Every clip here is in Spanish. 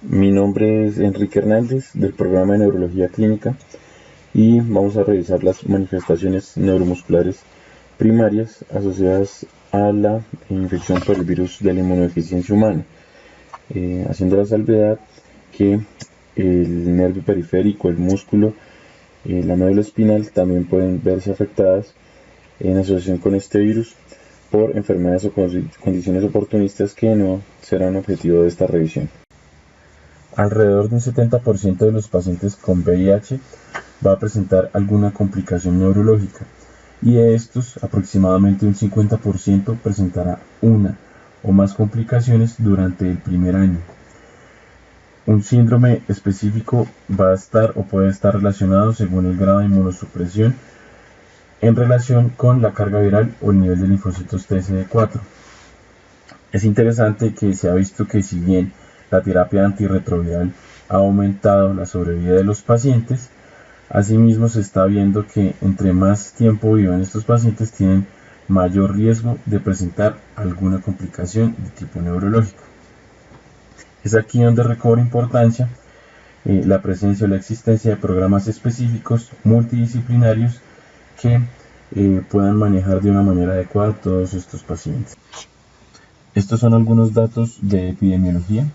Mi nombre es Enrique Hernández del programa de Neurología Clínica y vamos a revisar las manifestaciones neuromusculares primarias asociadas a la infección por el virus de la inmunodeficiencia humana, haciendo la salvedad que el nervio periférico, el músculo, la médula espinal también pueden verse afectadas en asociación con este virus por enfermedades o condiciones oportunistas que no serán objetivo de esta revisión. Alrededor de un 70% de los pacientes con VIH va a presentar alguna complicación neurológica y de estos aproximadamente un 50% presentará una o más complicaciones durante el primer año. Un síndrome específico va a estar o puede estar relacionado según el grado de inmunosupresión en relación con la carga viral o el nivel de linfocitos TCD4. Es interesante que se ha visto que si bien la terapia antirretroviral ha aumentado la sobrevida de los pacientes, asimismo se está viendo que entre más tiempo vivan estos pacientes tienen mayor riesgo de presentar alguna complicación de tipo neurológico. Es aquí donde recobra importancia la presencia o la existencia de programas específicos multidisciplinarios que puedan manejar de una manera adecuada a todos estos pacientes. Estos son algunos datos de epidemiología,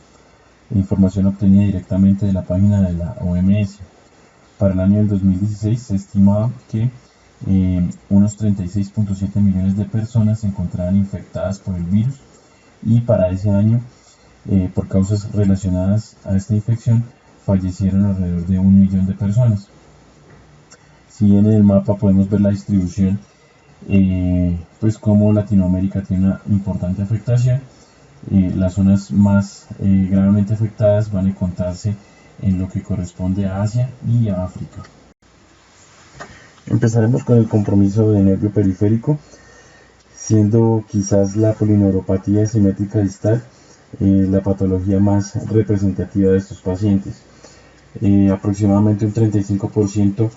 información obtenida directamente de la página de la OMS. Para el año del 2016 se estimaba que unos 36.7 millones de personas se encontraban infectadas por el virus y para ese año, por causas relacionadas a esta infección, fallecieron alrededor de 1 millón de personas. Si bien en el mapa podemos ver la distribución, pues como Latinoamérica tiene una importante afectación, las zonas más gravemente afectadas van a encontrarse en lo que corresponde a Asia y a África. Empezaremos con el compromiso del nervio periférico, siendo quizás la polineuropatía simétrica distal la patología más representativa de estos pacientes. Aproximadamente un 35%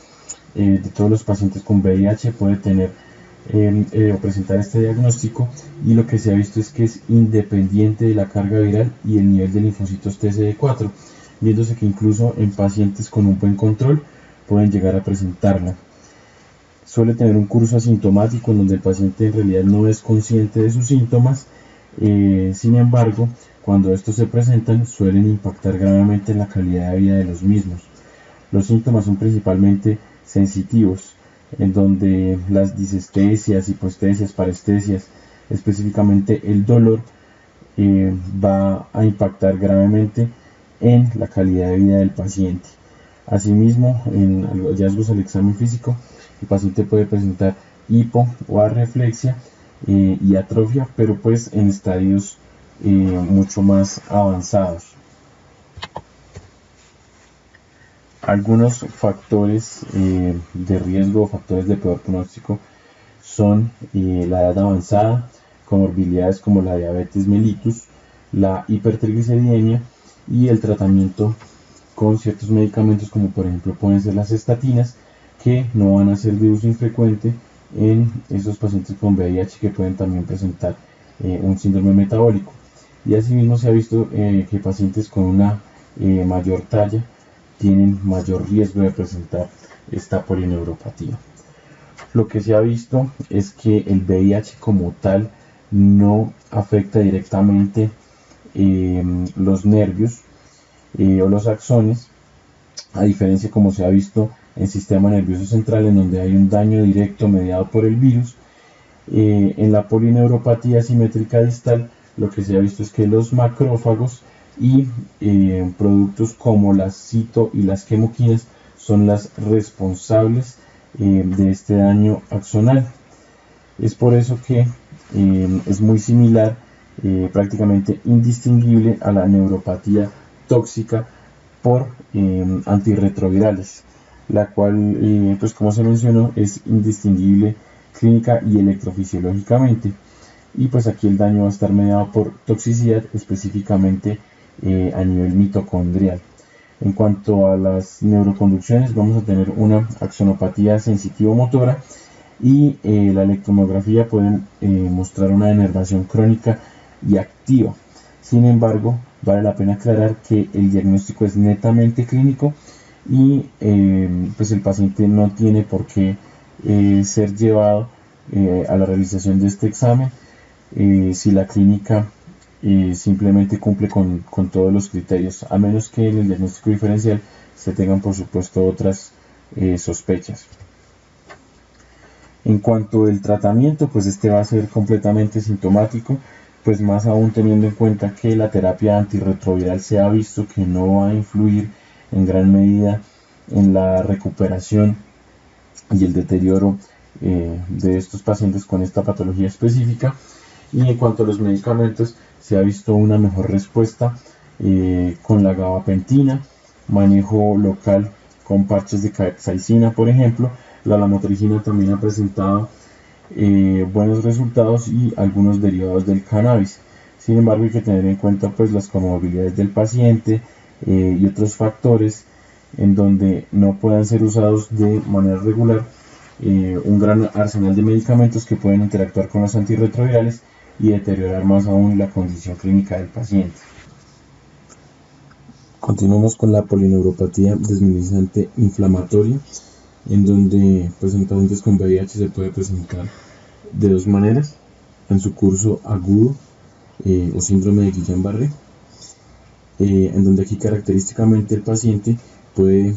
de todos los pacientes con VIH puede tener o presentar este diagnóstico, y lo que se ha visto es que es independiente de la carga viral y el nivel de linfocitos TCD4, viéndose que incluso en pacientes con un buen control pueden llegar a presentarla. Suele tener un curso asintomático en donde el paciente en realidad no es consciente de sus síntomas, sin embargo, cuando estos se presentan suelen impactar gravemente en la calidad de vida de los mismos. Los síntomas son principalmente sensitivos, en donde las disestesias, hipostesias, parestesias, específicamente el dolor, va a impactar gravemente en la calidad de vida del paciente. Asimismo, en hallazgos al examen físico, el paciente puede presentar hipo o arreflexia y atrofia, pero pues en estadios mucho más avanzados. Algunos factores de riesgo o factores de peor pronóstico son la edad avanzada, comorbilidades como la diabetes mellitus, la hipertrigliceridemia y el tratamiento con ciertos medicamentos como por ejemplo pueden ser las estatinas, que no van a ser de uso infrecuente en esos pacientes con VIH que pueden también presentar un síndrome metabólico. Y asimismo se ha visto que pacientes con una mayor talla tienen mayor riesgo de presentar esta polineuropatía. Lo que se ha visto es que el VIH como tal no afecta directamente los nervios o los axones, a diferencia como se ha visto en el sistema nervioso central, en donde hay un daño directo mediado por el virus. En la polineuropatía simétrica distal lo que se ha visto es que los macrófagos y productos como las cito y las quemoquinas son las responsables de este daño axonal. Es por eso que es muy similar, prácticamente indistinguible a la neuropatía tóxica por antirretrovirales, la cual, pues como se mencionó, es indistinguible clínica y electrofisiológicamente, y pues aquí el daño va a estar mediado por toxicidad, específicamente a nivel mitocondrial. En cuanto a las neuroconducciones, vamos a tener una axonopatía sensitivo-motora y la electromiografía puede mostrar una denervación crónica y activa. Sin embargo, Vale la pena aclarar que el diagnóstico es netamente clínico y pues el paciente no tiene por qué ser llevado a la realización de este examen si la clínica simplemente cumple con todos los criterios, a menos que en el diagnóstico diferencial se tengan por supuesto otras sospechas. En cuanto al tratamiento, pues este va a ser completamente sintomático, pues más aún teniendo en cuenta que la terapia antirretroviral se ha visto que no va a influir en gran medida en la recuperación y el deterioro de estos pacientes con esta patología específica. Y en cuanto a los medicamentos, se ha visto una mejor respuesta con la gabapentina, manejo local con parches de capsaicina, por ejemplo. La lamotrigina también ha presentado buenos resultados y algunos derivados del cannabis. Sin embargo, hay que tener en cuenta pues las comorbilidades del paciente y otros factores en donde no puedan ser usados de manera regular un gran arsenal de medicamentos que pueden interactuar con los antirretrovirales y deteriorar más aún la condición clínica del paciente. Continuamos con la polineuropatía desminimizante inflamatoria, en donde pues en pacientes con VIH se puede presentar de dos maneras: en su curso agudo o síndrome de Guillain-Barré, en donde aquí característicamente el paciente puede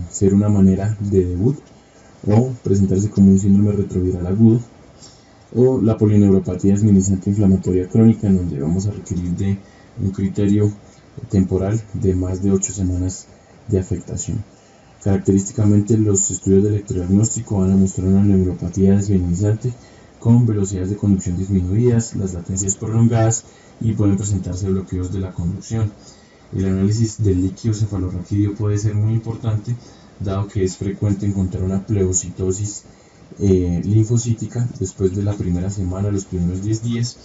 ser una manera de debut o presentarse como un síndrome retroviral agudo, o la polineuropatía desminimizante inflamatoria crónica, en donde vamos a requerir de un criterio temporal de más de 8 semanas de afectación. Característicamente, los estudios de electrodiagnóstico van a mostrar una neuropatía desminimizante con velocidades de conducción disminuidas, las latencias prolongadas y pueden presentarse bloqueos de la conducción. El análisis del líquido cefalorraquídeo puede ser muy importante, dado que es frecuente encontrar una pleocitosis linfocítica después de la primera semana, los primeros 10 días,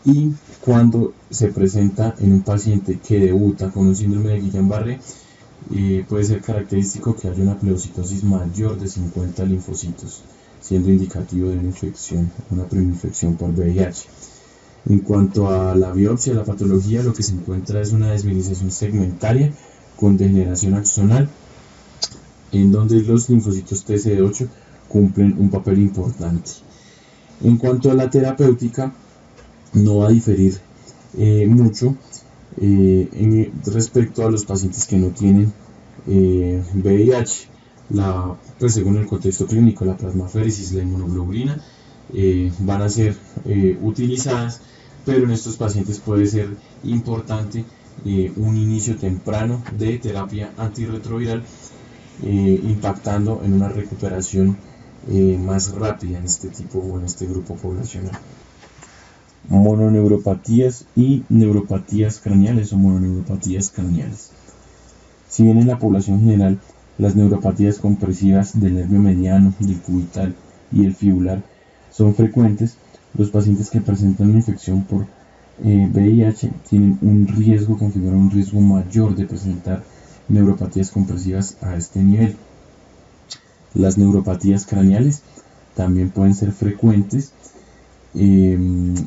y cuando se presenta en un paciente que debuta con un síndrome de Guillain-Barré, puede ser característico que haya una pleocitosis mayor de 50 linfocitos, siendo indicativo de una infección, una primoinfección por VIH. En cuanto a la biopsia, la patología, lo que se encuentra es una desmielinización segmentaria con degeneración axonal, en donde los linfocitos TCD8 cumplen un papel importante. En cuanto a la terapéutica, no va a diferir mucho respecto a los pacientes que no tienen VIH. Pues según el contexto clínico, la plasmaféresis y la inmunoglobulina van a ser utilizadas, pero en estos pacientes puede ser importante un inicio temprano de terapia antirretroviral, impactando en una recuperación más rápida en este tipo o en este grupo poblacional. Mononeuropatías y neuropatías craneales o mononeuropatías craneales. Si bien en la población general las neuropatías compresivas del nervio mediano, del cubital y el fibular son frecuentes, los pacientes que presentan una infección por VIH tienen un riesgo, configuran un riesgo mayor de presentar neuropatías compresivas a este nivel. Las neuropatías craneales también pueden ser frecuentes,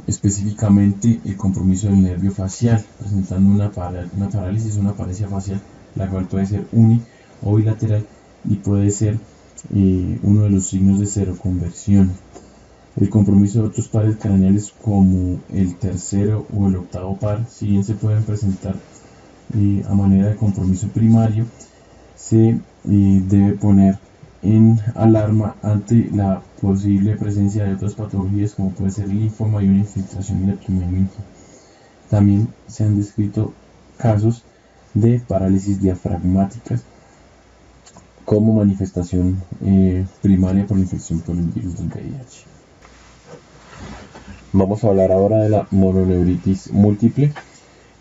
específicamente el compromiso del nervio facial, presentando una parálisis, una paresia facial, la cual puede ser uni o bilateral y puede ser uno de los signos de seroconversión. El compromiso de otros pares craneales como el tercero o el octavo par, si bien se pueden presentar a manera de compromiso primario, se debe poner en alarma ante la posible presencia de otras patologías como puede ser linfoma y una infiltración y leukemia linfa. También se han descrito casos de parálisis diafragmáticas como manifestación primaria por la infección por el virus del VIH. Vamos a hablar ahora de la mononeuritis múltiple.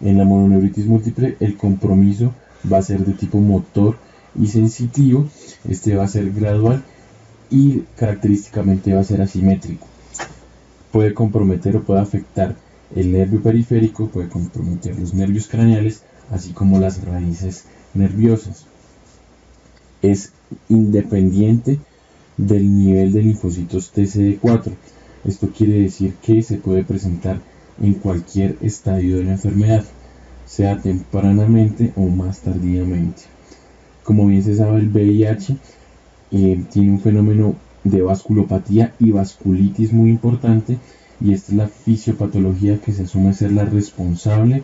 En la mononeuritis múltiple el compromiso va a ser de tipo motor y sensitivo. Este va a ser gradual y característicamente va a ser asimétrico. Puede comprometer o puede afectar el nervio periférico, puede comprometer los nervios craneales, así como las raíces nerviosas. Es independiente del nivel de linfocitos TCD4. Esto quiere decir que se puede presentar en cualquier estadio de la enfermedad. sea tempranamente o más tardíamente. Como bien se sabe, el VIH tiene un fenómeno de vasculopatía y vasculitis muy importante, y esta es la fisiopatología que se asume ser la responsable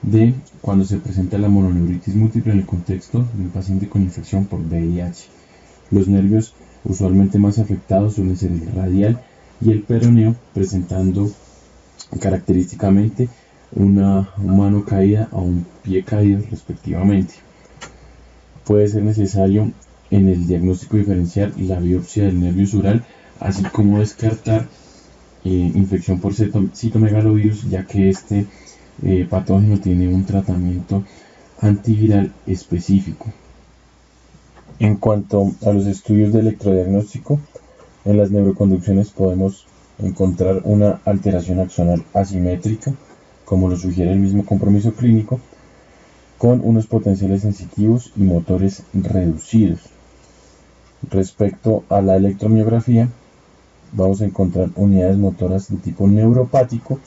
de cuando se presenta la mononeuritis múltiple en el contexto de un paciente con infección por VIH. Los nervios usualmente más afectados suelen ser el radial y el peroneo, presentando característicamente una mano caída o un pie caído respectivamente. Puede ser necesario en el diagnóstico diferenciar la biopsia del nervio sural, así como descartar infección por citomegalovirus, ya que este patógeno tiene un tratamiento antiviral específico. En cuanto a los estudios de electrodiagnóstico, en las neuroconducciones podemos encontrar una alteración axonal asimétrica, como lo sugiere el mismo compromiso clínico, con unos potenciales sensitivos y motores reducidos. Respecto a la electromiografía, vamos a encontrar unidades motoras de tipo neuropático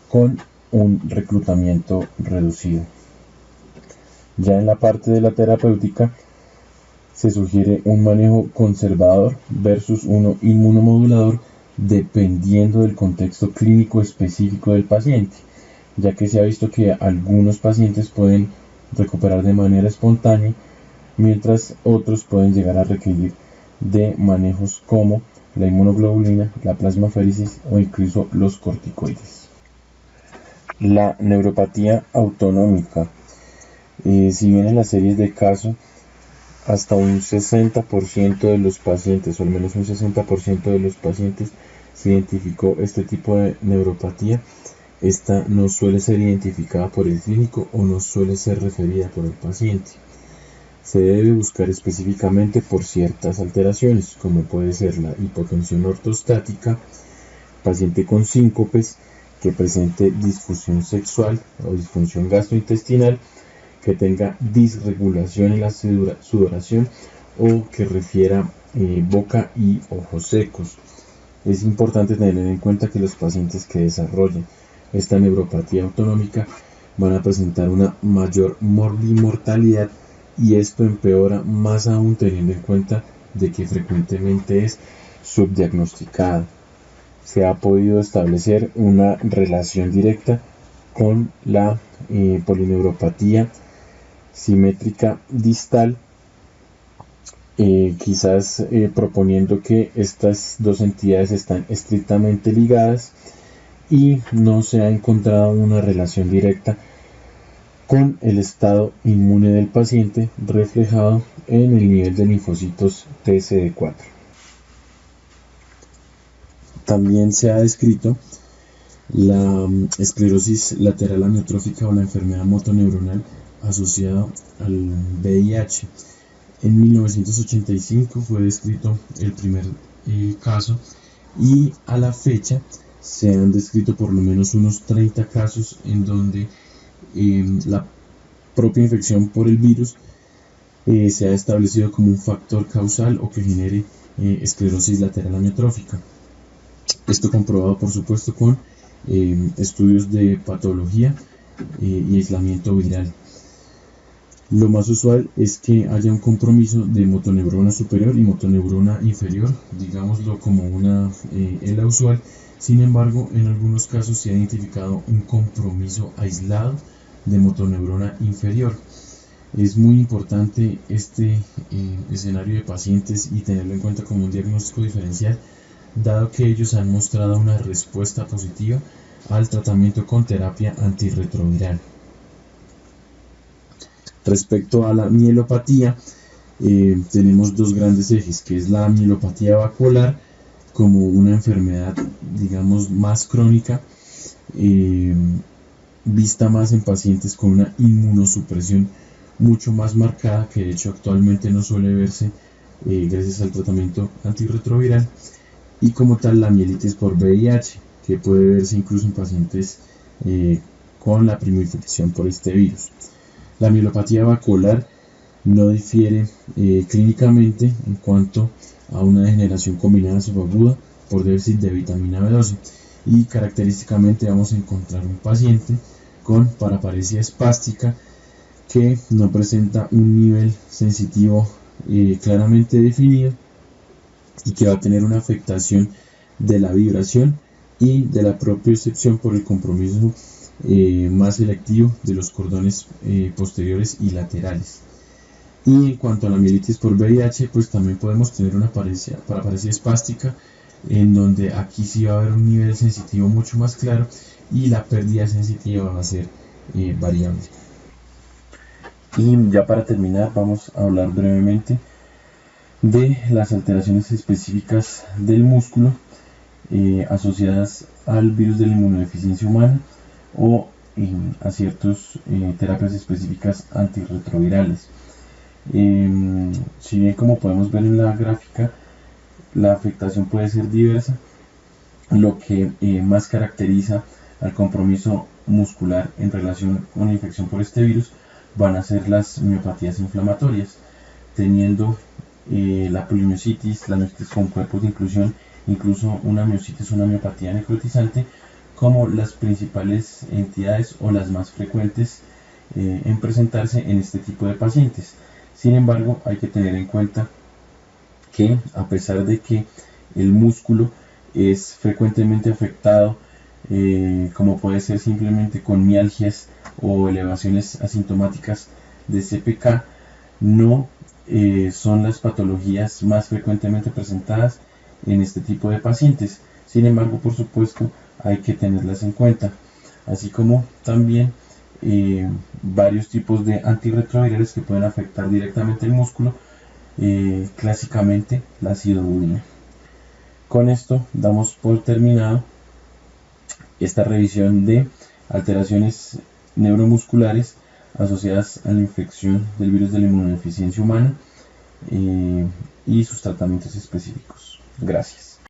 con un reclutamiento reducido. Ya en la parte de la terapéutica se sugiere un manejo conservador versus uno inmunomodulador dependiendo del contexto clínico específico del paciente, ya que se ha visto que algunos pacientes pueden recuperar de manera espontánea, mientras otros pueden llegar a requerir de manejos como la inmunoglobulina, la plasmaféresis o incluso los corticoides. La neuropatía autonómica. Si bien en las series de casos hasta un 60% de los pacientes, o al menos un 60% de los pacientes, se identificó este tipo de neuropatía, esta no suele ser identificada por el clínico o no suele ser referida por el paciente. Se debe buscar específicamente por ciertas alteraciones, como puede ser la hipotensión ortostática, paciente con síncopes, que presente disfunción sexual o disfunción gastrointestinal, que tenga disregulación en la sudoración o que refiera boca y ojos secos. Es importante tener en cuenta que los pacientes que desarrollen esta neuropatía autonómica van a presentar una mayor morbimortalidad, y esto empeora más aún teniendo en cuenta de que frecuentemente es subdiagnosticada. Se ha podido establecer una relación directa con la polineuropatía simétrica distal, quizás proponiendo que estas dos entidades están estrictamente ligadas, y no se ha encontrado una relación directa con el estado inmune del paciente reflejado en el nivel de linfocitos TCD4. También se ha descrito la esclerosis lateral amiotrófica o la enfermedad motoneuronal asociada al VIH. En 1985 fue descrito el primer caso, y a la fecha se han descrito por lo menos unos 30 casos en donde la propia infección por el virus se ha establecido como un factor causal o que genere esclerosis lateral amiotrófica. Esto comprobado por supuesto con estudios de patología y aislamiento viral. Lo más usual es que haya un compromiso de motoneurona superior y motoneurona inferior, digámoslo como una ELA usual. Sin embargo, en algunos casos se ha identificado un compromiso aislado de motoneurona inferior. Es muy importante este escenario de pacientes y tenerlo en cuenta como un diagnóstico diferencial, dado que ellos han mostrado una respuesta positiva al tratamiento con terapia antirretroviral. Respecto a la mielopatía, tenemos dos grandes ejes, que es la mielopatía vacuolar como una enfermedad, digamos, más crónica, vista más en pacientes con una inmunosupresión mucho más marcada, que de hecho actualmente no suele verse gracias al tratamiento antirretroviral, y como tal la mielitis por VIH, que puede verse incluso en pacientes con la primoinfección por este virus. La mielopatía vacuolar no difiere clínicamente en cuanto a una degeneración combinada subaguda por déficit de vitamina B12, y característicamente vamos a encontrar un paciente con paraparesia espástica, que no presenta un nivel sensitivo claramente definido y que va a tener una afectación de la vibración y de la propiocepción por el compromiso más selectivo de los cordones posteriores y laterales. Y en cuanto a la mielitis por VIH, pues también podemos tener una paraparesia espástica, en donde aquí sí va a haber un nivel sensitivo mucho más claro y la pérdida sensitiva va a ser variable. Y ya para terminar, vamos a hablar brevemente de las alteraciones específicas del músculo asociadas al virus de la inmunodeficiencia humana o a ciertas terapias específicas antirretrovirales. Si bien, como podemos ver en la gráfica, la afectación puede ser diversa, lo que más caracteriza al compromiso muscular en relación con la infección por este virus van a ser las miopatías inflamatorias, teniendo la polimiositis, la miositis con cuerpos de inclusión, incluso una miositis, una miopatía necrotizante, como las principales entidades o las más frecuentes en presentarse en este tipo de pacientes. Sin embargo, hay que tener en cuenta que, a pesar de que el músculo es frecuentemente afectado, como puede ser simplemente con mialgias o elevaciones asintomáticas de CPK, no son las patologías más frecuentemente presentadas en este tipo de pacientes. Sin embargo, por supuesto, hay que tenerlas en cuenta, así como también varios tipos de antirretrovirales que pueden afectar directamente el músculo, clásicamente la acidobulia. Con esto damos por terminado esta revisión de alteraciones neuromusculares asociadas a la infección del virus de la inmunodeficiencia humana y sus tratamientos específicos. Gracias.